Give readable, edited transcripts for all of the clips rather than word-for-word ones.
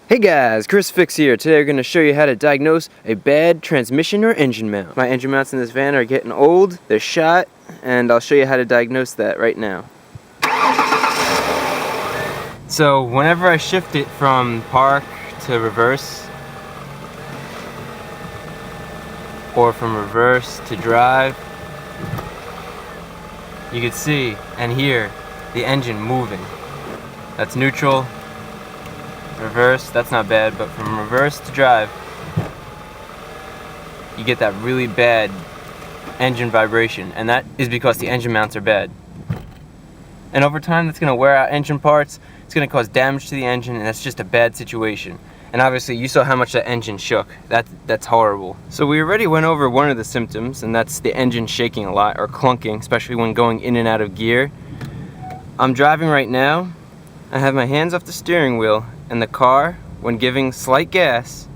Hey guys, ChrisFix here. Today we're going to show you how to diagnose a bad transmission or engine mount. My engine mounts in this van are getting old, they're shot, and I'll show you how to diagnose that right now. So whenever I shift it from park to reverse, or from reverse to drive, you can see and hear the engine moving. That's neutral. Reverse, that's not bad, but from reverse to drive, you get that really bad engine vibration, and that is because the engine mounts are bad. And over time, that's going to wear out engine parts, it's going to cause damage to the engine, and that's just a bad situation. And obviously, you saw how much that engine shook. That's horrible. So we already went over one of the symptoms, and that's the engine shaking a lot, or clunking, especially when going in and out of gear. I'm driving right now. I have my hands off the steering wheel, and the car, when giving slight gas,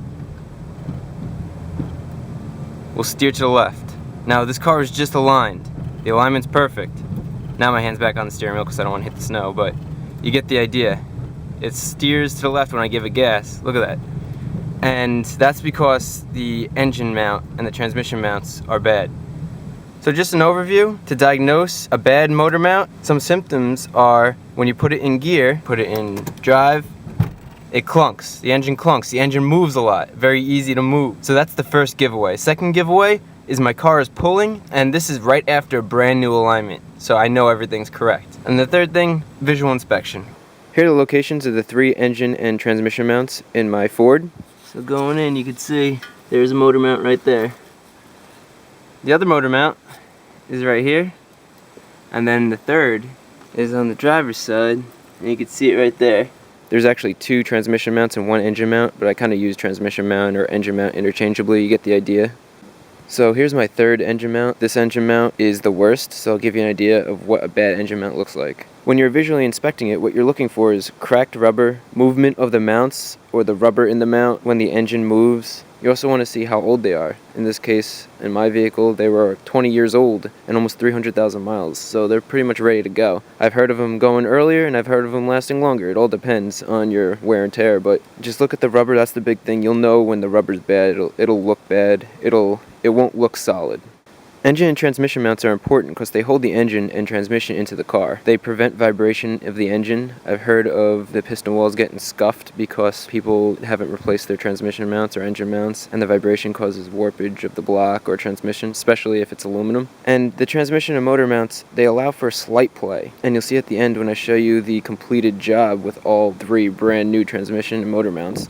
will steer to the left. Now this car is just aligned. The alignment's perfect. Now my hand's back on the steering wheel because I don't want to hit the snow, but you get the idea. It steers to the left when I give it gas. Look at that. And that's because the engine mount and the transmission mounts are bad. So just an overview, to diagnose a bad motor mount, some symptoms are when you put it in gear, put it in drive, it clunks, the engine clunks, the engine moves a lot, very easy to move. So that's the first giveaway. Second giveaway is my car is pulling, and this is right after a brand new alignment, so I know everything's correct. And the third thing, visual inspection. Here are the locations of the 3 engine and transmission mounts in my Ford. So going in, you can see there's a motor mount right there. The other motor mount is right here, and then the third is on the driver's side, and you can see it right there. There's actually 2 transmission mounts and 1 engine mount, but I kind of use transmission mount or engine mount interchangeably. You get the idea. So here's my 3rd engine mount. This engine mount is the worst, so I'll give you an idea of what a bad engine mount looks like. When you're visually inspecting it, what you're looking for is cracked rubber, movement of the mounts or the rubber in the mount when the engine moves. You also want to see how old they are. In this case, in my vehicle, they were 20 years old and almost 300,000 miles, so they're pretty much ready to go. I've heard of them going earlier, and I've heard of them lasting longer. It all depends on your wear and tear, but just look at the rubber. That's the big thing. You'll know when the rubber's bad. It'll look bad. It won't look solid. Engine and transmission mounts are important because they hold the engine and transmission into the car. They prevent vibration of the engine. I've heard of the piston walls getting scuffed because people haven't replaced their transmission mounts or engine mounts, and the vibration causes warpage of the block or transmission, especially if it's aluminum. And the transmission and motor mounts, they allow for slight play, and you'll see at the end when I show you the completed job with all 3 brand new transmission and motor mounts.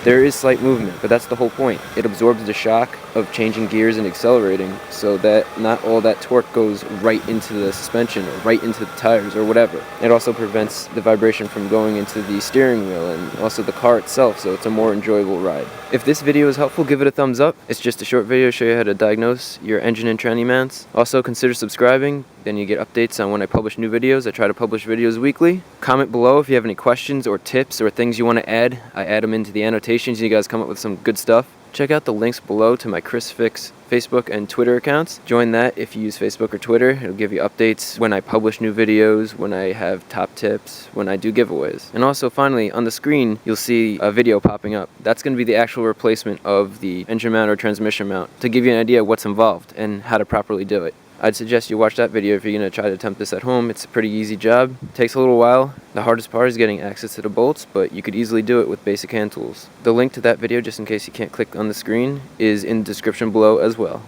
There is slight movement, but that's the whole point. It absorbs the shock of changing gears and accelerating so that not all that torque goes right into the suspension or right into the tires or whatever. It also prevents the vibration from going into the steering wheel and also the car itself, so it's a more enjoyable ride. If this video is helpful, give it a thumbs up. It's just a short video to show you how to diagnose your engine and tranny mounts. Also consider subscribing, then you get updates on when I publish new videos. I try to publish videos weekly. Comment below if you have any questions or tips or things you want to add. I add them into the annotations. You guys come up with some good stuff. Check out the links below to my ChrisFix Facebook and Twitter accounts. Join that if you use Facebook or Twitter. It'll give you updates when I publish new videos, when I have top tips, when I do giveaways. And also, finally, on the screen, you'll see a video popping up. That's going to be the actual replacement of the engine mount or transmission mount to give you an idea of what's involved and how to properly do it. I'd suggest you watch that video if you're going to try to attempt this at home. It's a pretty easy job. It takes a little while. The hardest part is getting access to the bolts, but you could easily do it with basic hand tools. The link to that video, just in case you can't click on the screen, is in the description below as well.